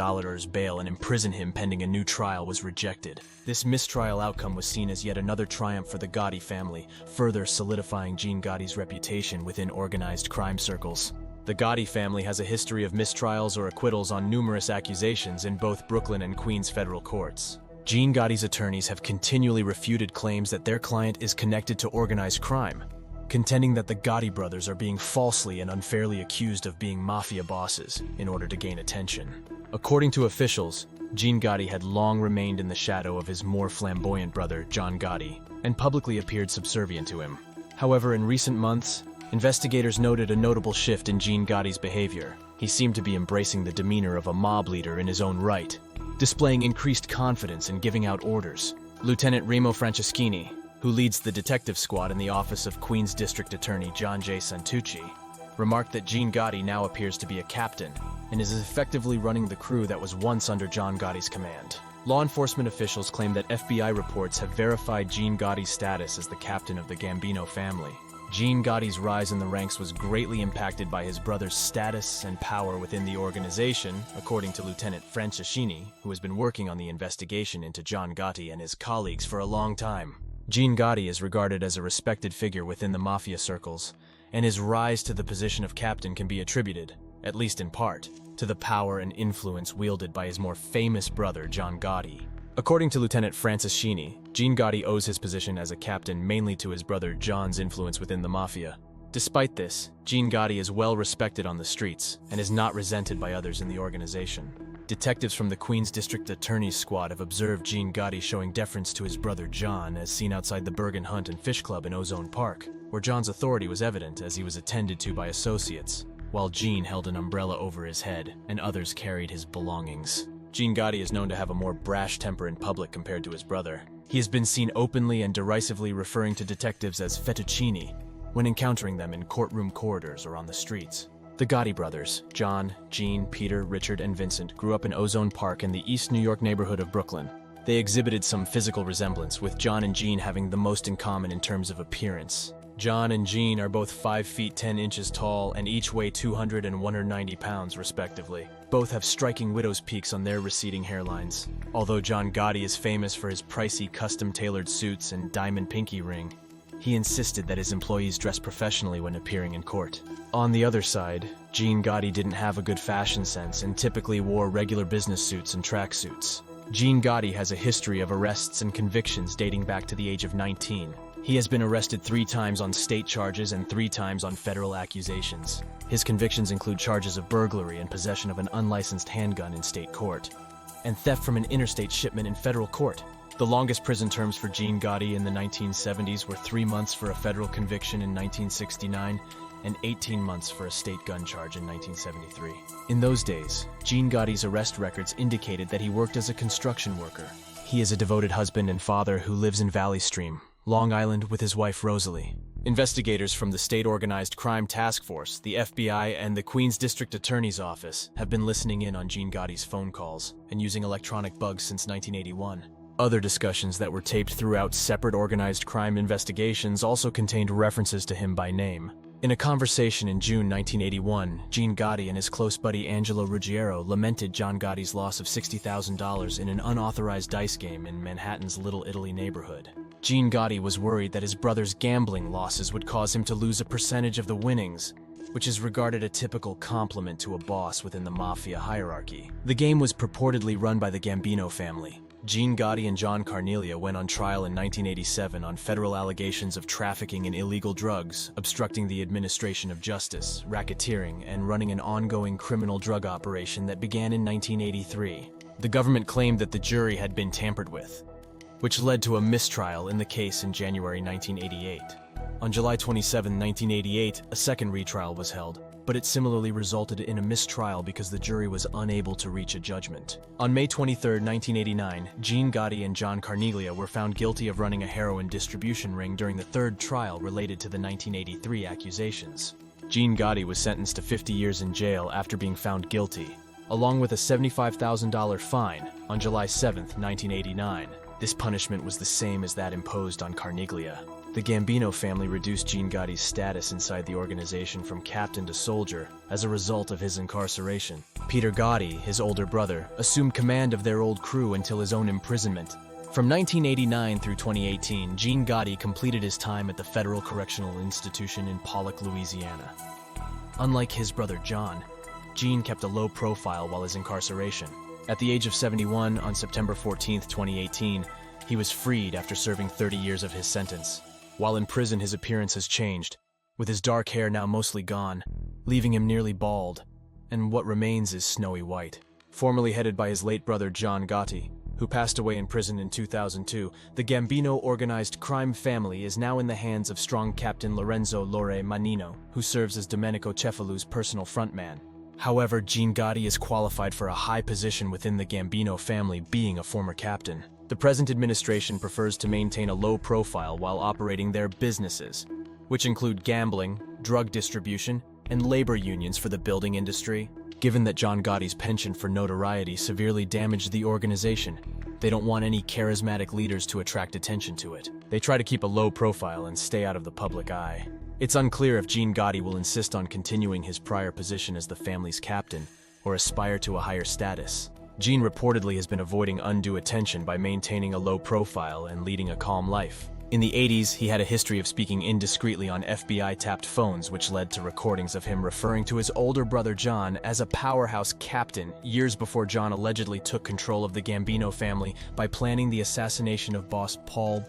bail and imprison him pending a new trial was rejected. This mistrial outcome was seen as yet another triumph for the Gotti family, further solidifying Gene Gotti's reputation within organized crime circles. The Gotti family has a history of mistrials or acquittals on numerous accusations in both Brooklyn and Queens federal courts. Gene Gotti's attorneys have continually refuted claims that their client is connected to organized crime, contending that the Gotti brothers are being falsely and unfairly accused of being mafia bosses in order to gain attention. According to officials, Gene Gotti had long remained in the shadow of his more flamboyant brother, John Gotti, and publicly appeared subservient to him. However, in recent months, investigators noted a notable shift in Gene Gotti's behavior. He seemed to be embracing the demeanor of a mob leader in his own right, displaying increased confidence in giving out orders. Lieutenant Remo Franceschini, who leads the detective squad in the office of Queens District Attorney John J. Santucci, remarked that Gene Gotti now appears to be a captain and is effectively running the crew that was once under John Gotti's command. Law enforcement officials claim that FBI reports have verified Gene Gotti's status as the captain of the Gambino family. Gene Gotti's rise in the ranks was greatly impacted by his brother's status and power within the organization, according to Lieutenant Franceschini, who has been working on the investigation into John Gotti and his colleagues for a long time. Gene Gotti is regarded as a respected figure within the Mafia circles, and his rise to the position of captain can be attributed, at least in part, to the power and influence wielded by his more famous brother, John Gotti. According to Lieutenant Franceschini, Gene Gotti owes his position as a captain mainly to his brother John's influence within the Mafia. Despite this, Gene Gotti is well respected on the streets and is not resented by others in the organization. Detectives from the Queens District Attorney's Squad have observed Gene Gotti showing deference to his brother John as seen outside the Bergen Hunt and Fish Club in Ozone Park, where John's authority was evident as he was attended to by associates, while Gene held an umbrella over his head and others carried his belongings. Gene Gotti is known to have a more brash temper in public compared to his brother. He has been seen openly and derisively referring to detectives as fettuccini when encountering them in courtroom corridors or on the streets. The Gotti brothers, John, Gene, Peter, Richard, and Vincent, grew up in Ozone Park in the East New York neighborhood of Brooklyn. They exhibited some physical resemblance, with John and Gene having the most in common in terms of appearance. John and Gene are both 5 feet 10 inches tall and each weigh 200 and 190 pounds, respectively. Both have striking widow's peaks on their receding hairlines. Although John Gotti is famous for his pricey custom-tailored suits and diamond pinky ring, he insisted that his employees dress professionally when appearing in court. On the other side, Gene Gotti didn't have a good fashion sense and typically wore regular business suits and tracksuits. Gene Gotti has a history of arrests and convictions dating back to the age of 19. He has been arrested 3 times on state charges and 3 times on federal accusations. His convictions include charges of burglary and possession of an unlicensed handgun in state court, and theft from an interstate shipment in federal court. The longest prison terms for Gene Gotti in the 1970s were 3 months for a federal conviction in 1969 and 18 months for a state gun charge in 1973. In those days, Gene Gotti's arrest records indicated that he worked as a construction worker. He is a devoted husband and father who lives in Valley Stream, Long Island, with his wife Rosalie. Investigators from the State Organized Crime Task Force, the FBI, and the Queens District Attorney's Office have been listening in on Gene Gotti's phone calls and using electronic bugs since 1981. Other discussions that were taped throughout separate organized crime investigations also contained references to him by name. In a conversation in June 1981, Gene Gotti and his close buddy Angelo Ruggiero lamented John Gotti's loss of $60,000 in an unauthorized dice game in Manhattan's Little Italy neighborhood. Gene Gotti was worried that his brother's gambling losses would cause him to lose a percentage of the winnings, which is regarded a typical compliment to a boss within the Mafia hierarchy. The game was purportedly run by the Gambino family. Gene Gotti and John Carneglia went on trial in 1987 on federal allegations of trafficking in illegal drugs, obstructing the administration of justice, racketeering, and running an ongoing criminal drug operation that began in 1983. The government claimed that the jury had been tampered with, which led to a mistrial in the case in January 1988. On July 27, 1988, a second retrial was held, but it similarly resulted in a mistrial because the jury was unable to reach a judgment. On May 23, 1989, Gene Gotti and John Carneglia were found guilty of running a heroin distribution ring during the third trial related to the 1983 accusations. Gene Gotti was sentenced to 50 years in jail after being found guilty, along with a $75,000 fine on July 7, 1989. This punishment was the same as that imposed on Carneglia. The Gambino family reduced Gene Gotti's status inside the organization from captain to soldier as a result of his incarceration. Peter Gotti, his older brother, assumed command of their old crew until his own imprisonment. From 1989 through 2018, Gene Gotti completed his time at the Federal Correctional Institution in Pollock, Louisiana. Unlike his brother John, Gene kept a low profile while his incarceration. At the age of 71, on September 14, 2018, he was freed after serving 30 years of his sentence. While in prison, his appearance has changed, with his dark hair now mostly gone, leaving him nearly bald, and what remains is snowy white. Formerly headed by his late brother John Gotti, who passed away in prison in 2002, the Gambino organized crime family is now in the hands of strong Captain Lorenzo Lore Manino, who serves as Domenico Cefalu's personal frontman. However, Gene Gotti is qualified for a high position within the Gambino family, being a former captain. The present administration prefers to maintain a low profile while operating their businesses, which include gambling, drug distribution, and labor unions for the building industry. Given that John Gotti's penchant for notoriety severely damaged the organization, they don't want any charismatic leaders to attract attention to it. They try to keep a low profile and stay out of the public eye. It's unclear if Gene Gotti will insist on continuing his prior position as the family's captain or aspire to a higher status. Gene reportedly has been avoiding undue attention by maintaining a low profile and leading a calm life. In the 80s, he had a history of speaking indiscreetly on FBI-tapped phones, which led to recordings of him referring to his older brother John as a powerhouse captain years before John allegedly took control of the Gambino family by planning the assassination of boss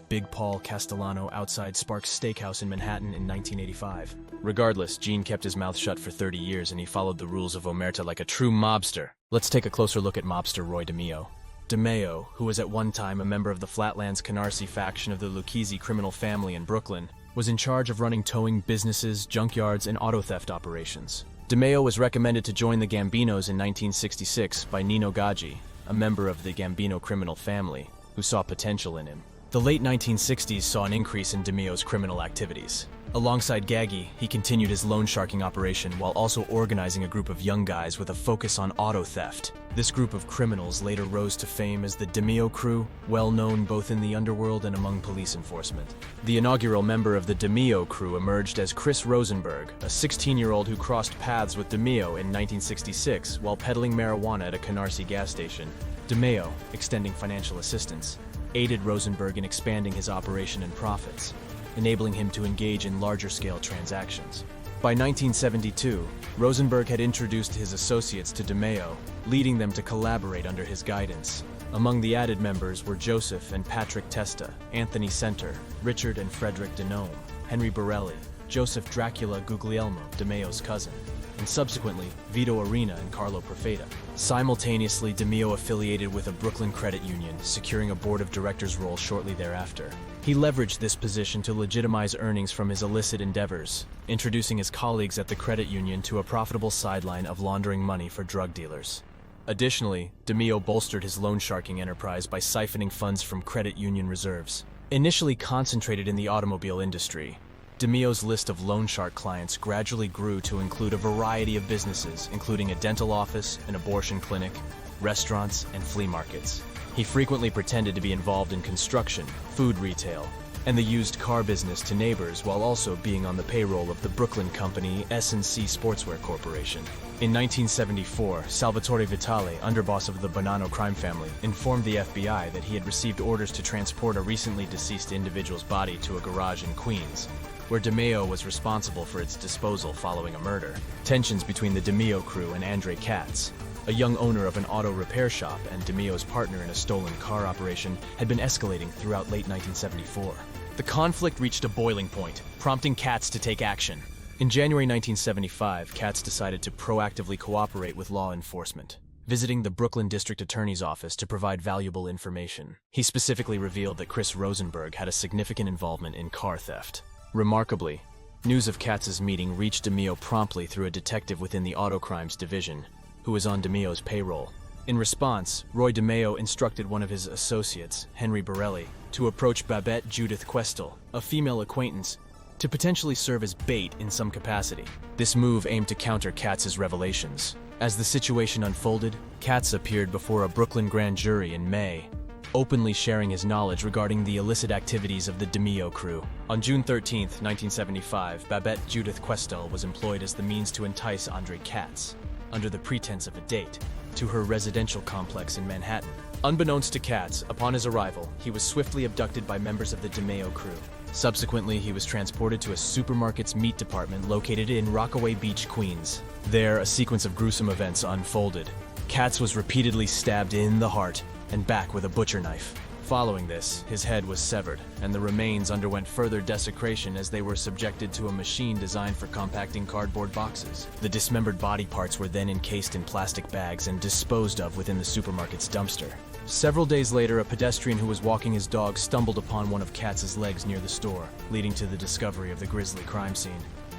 Big Paul Castellano outside Sparks Steakhouse in Manhattan in 1985. Regardless, Gene kept his mouth shut for 30 years and he followed the rules of Omerta like a true mobster. Let's take a closer look at mobster Roy Demeo. Demeo, who was at one time a member of the Flatlands Canarsie faction of the Lucchese criminal family in Brooklyn, was in charge of running towing businesses, junkyards, and auto theft operations. Demeo was recommended to join the Gambinos in 1966 by Nino Gaggi, a member of the Gambino criminal family, who saw potential in him. The late 1960s saw an increase in Demeo's criminal activities. Alongside Gaggi, he continued his loan sharking operation while also organizing a group of young guys with a focus on auto theft. This group of criminals later rose to fame as the Demeo crew, well known both in the underworld and among police enforcement. The inaugural member of the Demeo crew emerged as Chris Rosenberg, a 16-year-old who crossed paths with Demeo in 1966 while peddling marijuana at a Canarsie gas station. Demeo, extending financial assistance, aided Rosenberg in expanding his operation and profits, enabling him to engage in larger-scale transactions. By 1972, Rosenberg had introduced his associates to Demeo, leading them to collaborate under his guidance. Among the added members were Joseph and Patrick Testa, Anthony Center, Richard and Frederick Denome, Henry Borelli, Joseph Dracula Guglielmo, Demeo's cousin, and subsequently Vito Arena and Carlo Perfetta. Simultaneously, Demeo affiliated with a Brooklyn credit union, securing a board of directors role shortly thereafter. He leveraged this position to legitimize earnings from his illicit endeavors, introducing his colleagues at the credit union to a profitable sideline of laundering money for drug dealers. Additionally, Demeo bolstered his loan sharking enterprise by siphoning funds from credit union reserves. Initially concentrated in the automobile industry, Demeo's list of loan shark clients gradually grew to include a variety of businesses, including a dental office, an abortion clinic, restaurants, and flea markets. He frequently pretended to be involved in construction, food retail, and the used car business to neighbors, while also being on the payroll of the Brooklyn company S&C Sportswear Corporation. In 1974, Salvatore Vitale, underboss of the Bonanno crime family, informed the FBI that he had received orders to transport a recently deceased individual's body to a garage in Queens, where Demeo was responsible for its disposal following a murder. Tensions between the Demeo crew and Andre Katz, a young owner of an auto repair shop and Demeo's partner in a stolen car operation, had been escalating throughout late 1974. The conflict reached a boiling point, prompting Katz to take action. In January 1975, Katz decided to proactively cooperate with law enforcement, visiting the Brooklyn District Attorney's office to provide valuable information. He specifically revealed that Chris Rosenberg had a significant involvement in car theft. Remarkably, news of Katz's meeting reached Demeo promptly through a detective within the Auto Crimes Division, who was on Demeo's payroll. In response, Roy Demeo instructed one of his associates, Henry Borelli, to approach Babette Judith Questel, a female acquaintance, to potentially serve as bait in some capacity. This move aimed to counter Katz's revelations. As the situation unfolded, Katz appeared before a Brooklyn grand jury in May, openly sharing his knowledge regarding the illicit activities of the Demeo crew. On June 13, 1975, Babette Judith Questel was employed as the means to entice Andre Katz, under the pretense of a date, to her residential complex in Manhattan. Unbeknownst to Katz, upon his arrival, he was swiftly abducted by members of the Demeo crew. Subsequently, he was transported to a supermarket's meat department located in Rockaway Beach, Queens. There, a sequence of gruesome events unfolded. Katz was repeatedly stabbed in the heart and back with a butcher knife. Following this, his head was severed, and the remains underwent further desecration as they were subjected to a machine designed for compacting cardboard boxes. The dismembered body parts were then encased in plastic bags and disposed of within the supermarket's dumpster. Several days later, a pedestrian who was walking his dog stumbled upon one of Katz's legs near the store, leading to the discovery of the grisly crime scene.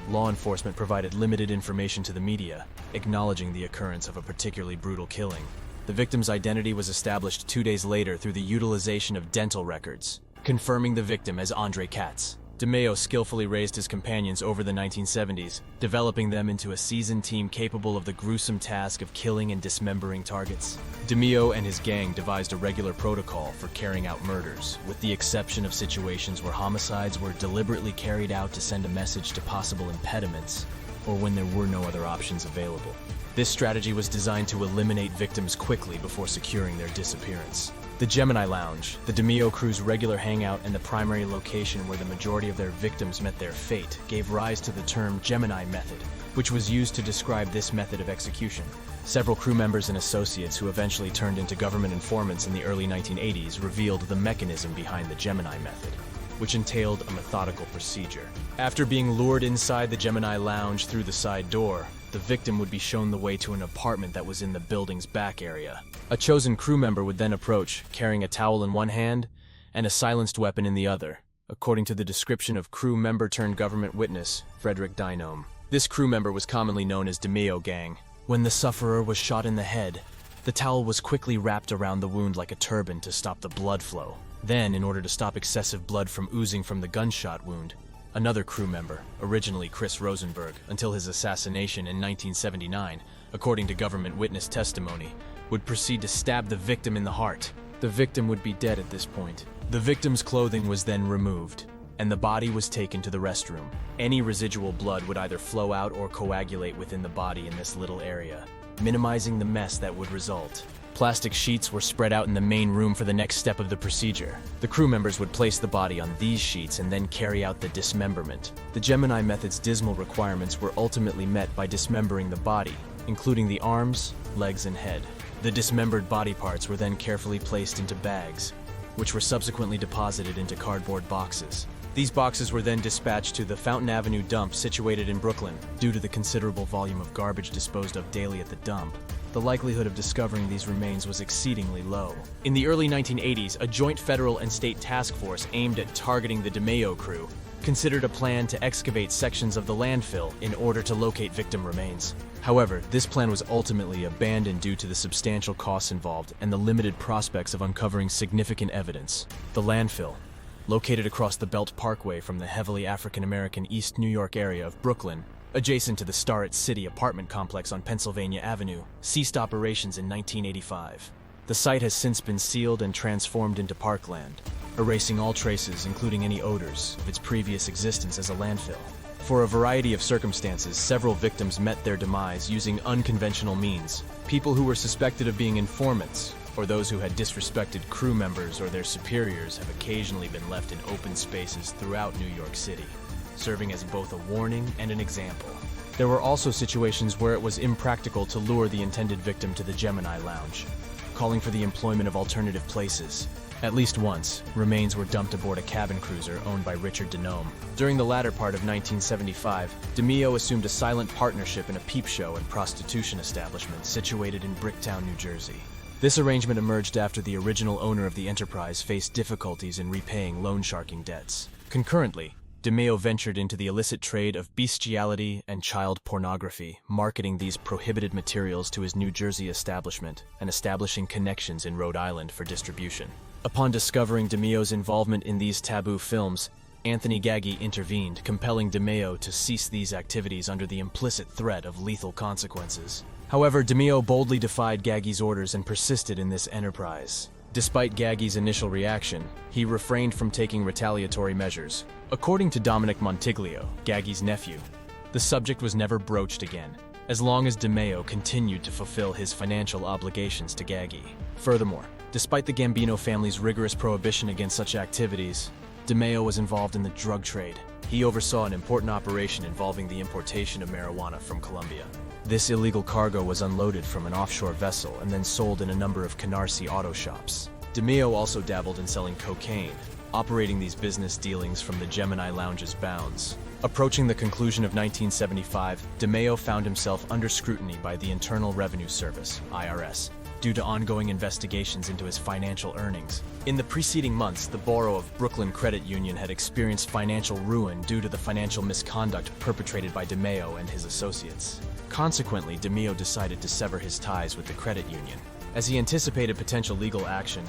Law enforcement provided limited information to the media, acknowledging the occurrence of a particularly brutal killing. The victim's identity was established 2 days later through the utilization of dental records, confirming the victim as Andre Katz. Demeo skillfully raised his companions over the 1970s, developing them into a seasoned team capable of the gruesome task of killing and dismembering targets. Demeo and his gang devised a regular protocol for carrying out murders, with the exception of situations where homicides were deliberately carried out to send a message to possible impediments, or when there were no other options available. This strategy was designed to eliminate victims quickly before securing their disappearance. The Gemini Lounge, the Demeo crew's regular hangout and the primary location where the majority of their victims met their fate, gave rise to the term Gemini method, which was used to describe this method of execution. Several crew members and associates who eventually turned into government informants in the early 1980s revealed the mechanism behind the Gemini method, which entailed a methodical procedure. After being lured inside the Gemini Lounge through the side door, the victim would be shown the way to an apartment that was in the building's back area. A chosen crew member would then approach, carrying a towel in one hand and a silenced weapon in the other, according to the description of crew member turned government witness, Frederick Dynome. This crew member was commonly known as Demeo Gang. When the sufferer was shot in the head, the towel was quickly wrapped around the wound like a turban to stop the blood flow. Then, in order to stop excessive blood from oozing from the gunshot wound, another crew member, originally Chris Rosenberg, until his assassination in 1979, according to government witness testimony, would proceed to stab the victim in the heart. The victim would be dead at this point. The victim's clothing was then removed, and the body was taken to the restroom. Any residual blood would either flow out or coagulate within the body in this little area, minimizing the mess that would result. Plastic sheets were spread out in the main room for the next step of the procedure. The crew members would place the body on these sheets and then carry out the dismemberment. The Gemini method's dismal requirements were ultimately met by dismembering the body, including the arms, legs, and head. The dismembered body parts were then carefully placed into bags, which were subsequently deposited into cardboard boxes. These boxes were then dispatched to the Fountain Avenue dump situated in Brooklyn. Due to the considerable volume of garbage disposed of daily at the dump, the likelihood of discovering these remains was exceedingly low. In the early 1980s, a joint federal and state task force aimed at targeting the Demeo crew considered a plan to excavate sections of the landfill in order to locate victim remains. However, this plan was ultimately abandoned due to the substantial costs involved and the limited prospects of uncovering significant evidence. The landfill, located across the Belt Parkway from the heavily African-American East New York area of Brooklyn, adjacent to the Starrett City apartment complex on Pennsylvania Avenue, ceased operations in 1985. The site has since been sealed and transformed into parkland, erasing all traces, including any odors, of its previous existence as a landfill. For a variety of circumstances, several victims met their demise using unconventional means. People who were suspected of being informants, or those who had disrespected crew members or their superiors, have occasionally been left in open spaces throughout New York City, serving as both a warning and an example. There were also situations where it was impractical to lure the intended victim to the Gemini Lounge, calling for the employment of alternative places. At least once, remains were dumped aboard a cabin cruiser owned by Richard Denome. During the latter part of 1975, Demeo assumed a silent partnership in a peep show and prostitution establishment situated in Bricktown, New Jersey. This arrangement emerged after the original owner of the enterprise faced difficulties in repaying loan sharking debts. Concurrently, Demeo ventured into the illicit trade of bestiality and child pornography, marketing these prohibited materials to his New Jersey establishment and establishing connections in Rhode Island for distribution. Upon discovering Demeo's involvement in these taboo films, Anthony Gaggi intervened, compelling Demeo to cease these activities under the implicit threat of lethal consequences. However, Demeo boldly defied Gaggi's orders and persisted in this enterprise. Despite Gaggi's initial reaction, he refrained from taking retaliatory measures. According to Dominic Montiglio, Gaggi's nephew, the subject was never broached again, as long as Demeo continued to fulfill his financial obligations to Gaggi. Furthermore, despite the Gambino family's rigorous prohibition against such activities, Demeo was involved in the drug trade. He oversaw an important operation involving the importation of marijuana from Colombia. This illegal cargo was unloaded from an offshore vessel and then sold in a number of Canarsie auto shops. Demeo also dabbled in selling cocaine, operating these business dealings from the Gemini Lounge's bounds. Approaching the conclusion of 1975, Demeo found himself under scrutiny by the Internal Revenue Service, IRS, due to ongoing investigations into his financial earnings. In the preceding months, the borough of Brooklyn Credit Union had experienced financial ruin due to the financial misconduct perpetrated by Demeo and his associates. Consequently, Demeo decided to sever his ties with the credit union. As he anticipated potential legal action,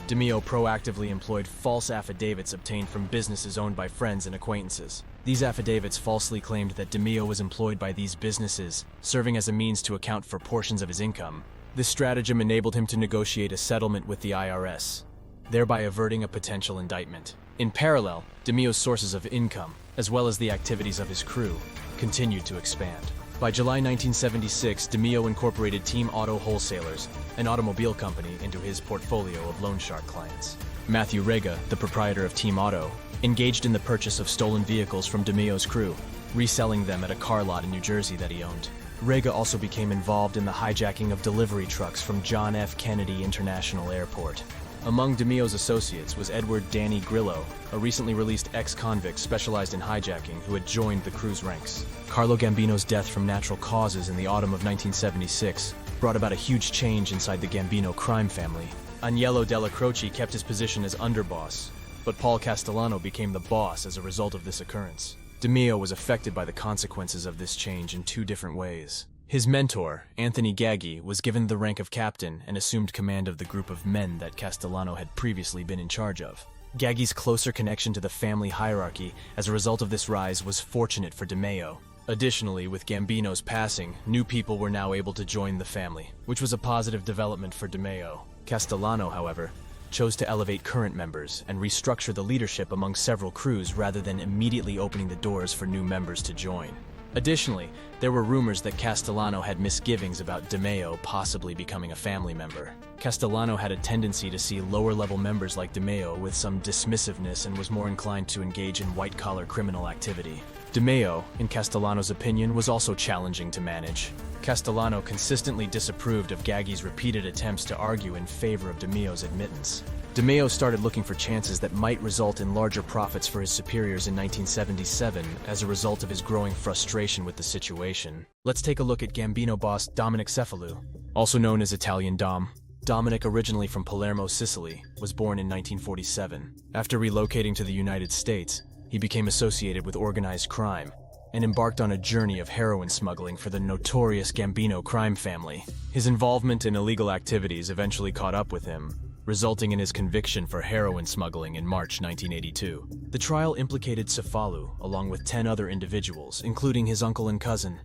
Demeo proactively employed false affidavits obtained from businesses owned by friends and acquaintances. These affidavits falsely claimed that Demeo was employed by these businesses, serving as a means to account for portions of his income. This stratagem enabled him to negotiate a settlement with the IRS, thereby averting a potential indictment. In parallel, Demeo's sources of income, as well as the activities of his crew, continued to expand. By July 1976, Demeo incorporated Team Auto Wholesalers, an automobile company, into his portfolio of loan shark clients. Matthew Rega, the proprietor of Team Auto, engaged in the purchase of stolen vehicles from Demeo's crew, reselling them at a car lot in New Jersey that he owned. Rega also became involved in the hijacking of delivery trucks from John F. Kennedy International Airport. Among Demeo's associates was Edward Danny Grillo, a recently released ex-convict specialized in hijacking who had joined the crew's ranks. Carlo Gambino's death from natural causes in the autumn of 1976 brought about a huge change inside the Gambino crime family. Agnello Della Croce kept his position as underboss, but Paul Castellano became the boss as a result of this occurrence. Demeo was affected by the consequences of this change in two different ways. His mentor, Anthony Gaggi, was given the rank of captain and assumed command of the group of men that Castellano had previously been in charge of. Gaggi's closer connection to the family hierarchy as a result of this rise was fortunate for Demeo. Additionally, with Gambino's passing, new people were now able to join the family, which was a positive development for Demeo. Castellano, however, chose to elevate current members and restructure the leadership among several crews rather than immediately opening the doors for new members to join. Additionally, there were rumors that Castellano had misgivings about Demeo possibly becoming a family member. Castellano had a tendency to see lower-level members like Demeo with some dismissiveness and was more inclined to engage in white-collar criminal activity. Demeo, in Castellano's opinion, was also challenging to manage. Castellano consistently disapproved of Gaggi's repeated attempts to argue in favor of Demeo's admittance. Demeo started looking for chances that might result in larger profits for his superiors in 1977 as a result of his growing frustration with the situation. Let's take a look at Gambino boss Domenico Cefalu, also known as Italian Dom. Dominic, originally from Palermo, Sicily, was born in 1947. After relocating to the United States, he became associated with organized crime and embarked on a journey of heroin smuggling for the notorious Gambino crime family. His involvement in illegal activities eventually caught up with him, resulting in his conviction for heroin smuggling in March 1982. The trial implicated Cefalu, along with 10 other individuals, including his uncle and cousin,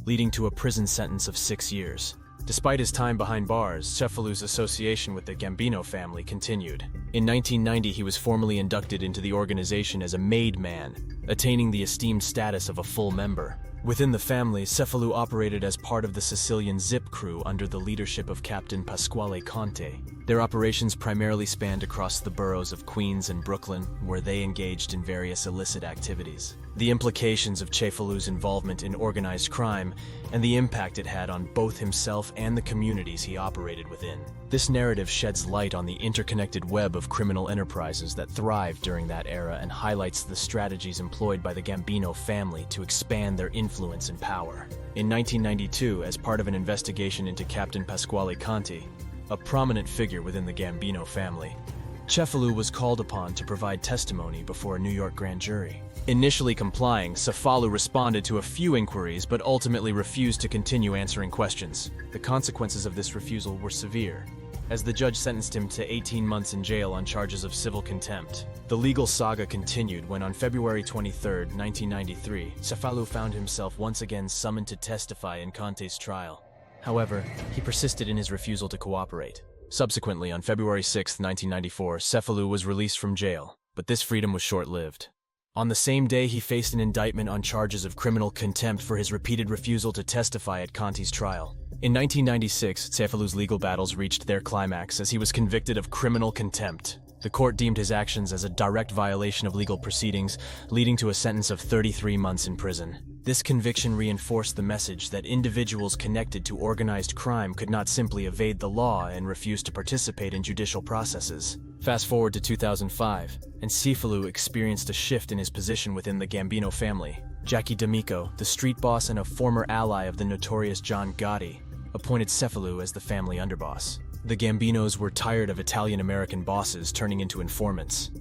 leading to a prison sentence of 6 years. Despite his time behind bars, Cefalu's association with the Gambino family continued. In 1990, he was formally inducted into the organization as a made man, attaining the esteemed status of a full member. Within the family, Cefalu operated as part of the Sicilian Zip crew under the leadership of Captain Pasquale Conte. Their operations primarily spanned across the boroughs of Queens and Brooklyn, where they engaged in various illicit activities. The implications of Cefalu's involvement in organized crime and the impact it had on both himself and the communities he operated within. This narrative sheds light on the interconnected web of criminal enterprises that thrived during that era and highlights the strategies employed by the Gambino family to expand their influence and power. In 1992, as part of an investigation into Captain Pasquale Conte, a prominent figure within the Gambino family, Cefalu was called upon to provide testimony before a New York grand jury. Initially complying, Cefalu responded to a few inquiries but ultimately refused to continue answering questions. The consequences of this refusal were severe, as the judge sentenced him to 18 months in jail on charges of civil contempt. The legal saga continued when on February 23, 1993, Cefalu found himself once again summoned to testify in Conte's trial. However, he persisted in his refusal to cooperate. Subsequently, on February 6, 1994, Cefalu was released from jail, but this freedom was short-lived. On the same day, he faced an indictment on charges of criminal contempt for his repeated refusal to testify at Conte's trial. In 1996, Cefalu's legal battles reached their climax as he was convicted of criminal contempt. The court deemed his actions as a direct violation of legal proceedings, leading to a sentence of 33 months in prison. This conviction reinforced the message that individuals connected to organized crime could not simply evade the law and refuse to participate in judicial processes. Fast forward to 2005, and Cefalu experienced a shift in his position within the Gambino family. Jackie D'Amico, the street boss and a former ally of the notorious John Gotti, appointed Cefalu as the family underboss. The Gambinos were tired of Italian-American bosses turning into informants.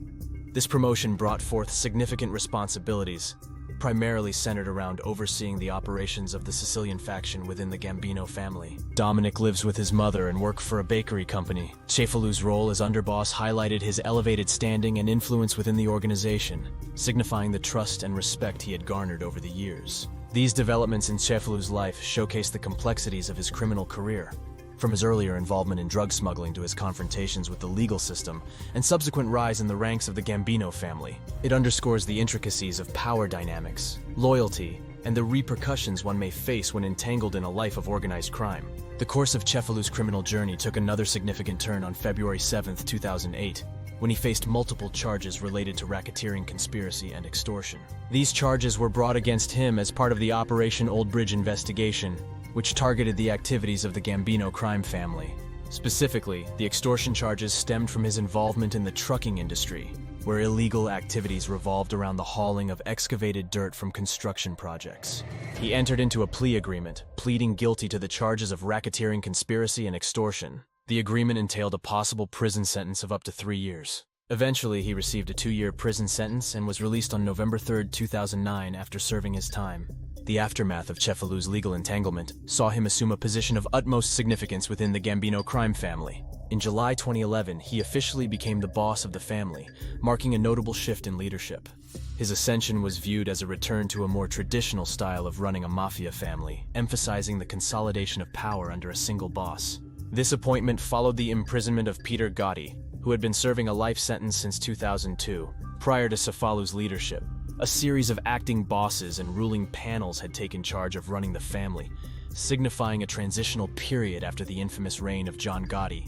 This promotion brought forth significant responsibilities, primarily centered around overseeing the operations of the Sicilian faction within the Gambino family. Dominic lives with his mother and works for a bakery company. Cefalu's role as underboss highlighted his elevated standing and influence within the organization, signifying the trust and respect he had garnered over the years. These developments in Cefalu's life showcase the complexities of his criminal career, from his earlier involvement in drug smuggling to his confrontations with the legal system and subsequent rise in the ranks of the Gambino family. It underscores the intricacies of power dynamics, loyalty, and the repercussions one may face when entangled in a life of organized crime. The course of Cefalu's criminal journey took another significant turn on February 7, 2008, when he faced multiple charges related to racketeering, conspiracy, and extortion. These charges were brought against him as part of the Operation Old Bridge investigation, which targeted the activities of the Gambino crime family. Specifically, the extortion charges stemmed from his involvement in the trucking industry, where illegal activities revolved around the hauling of excavated dirt from construction projects. He entered into a plea agreement, pleading guilty to the charges of racketeering, conspiracy, and extortion. The agreement entailed a possible prison sentence of up to 3 years. Eventually, he received a 2-year prison sentence and was released on November 3, 2009 after serving his time. The aftermath of Cefalu's legal entanglement saw him assume a position of utmost significance within the Gambino crime family. In July 2011, he officially became the boss of the family, marking a notable shift in leadership. His ascension was viewed as a return to a more traditional style of running a mafia family, emphasizing the consolidation of power under a single boss. This appointment followed the imprisonment of Peter Gotti, who had been serving a life sentence since 2002. Prior to Cefalu's leadership, a series of acting bosses and ruling panels had taken charge of running the family, signifying a transitional period after the infamous reign of John Gotti.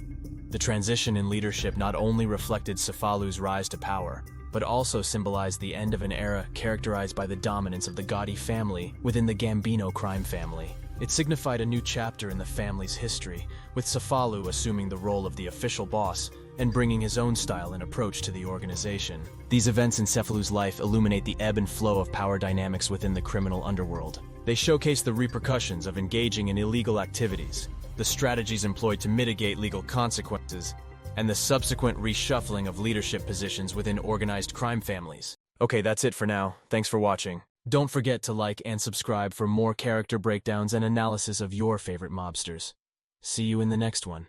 The transition in leadership not only reflected Cefalu's rise to power, but also symbolized the end of an era characterized by the dominance of the Gotti family within the Gambino crime family. It signified a new chapter in the family's history, with Cefalu assuming the role of the official boss and bringing his own style and approach to the organization. These events in Cefalu's life illuminate the ebb and flow of power dynamics within the criminal underworld. They showcase the repercussions of engaging in illegal activities, the strategies employed to mitigate legal consequences, and the subsequent reshuffling of leadership positions within organized crime families. Okay, that's it for now. Thanks for watching. Don't forget to like and subscribe for more character breakdowns and analysis of your favorite mobsters. See you in the next one.